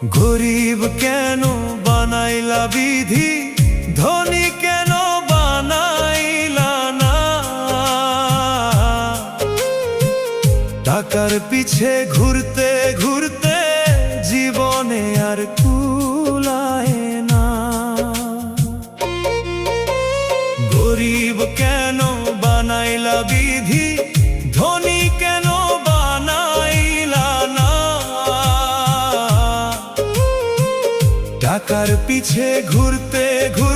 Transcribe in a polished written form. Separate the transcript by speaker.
Speaker 1: গরিব কেন বানাইলা বিধি, ধনী কেন বানাইলা না? টাকার পিছে ঘুরতে ঘুরতে জীবনে আর কুলায় না। গরিব কেন বানাইলা বিধি, ধনী কেন বানাইলা না? টাকার পিছে ঘুরতে ঘুরতে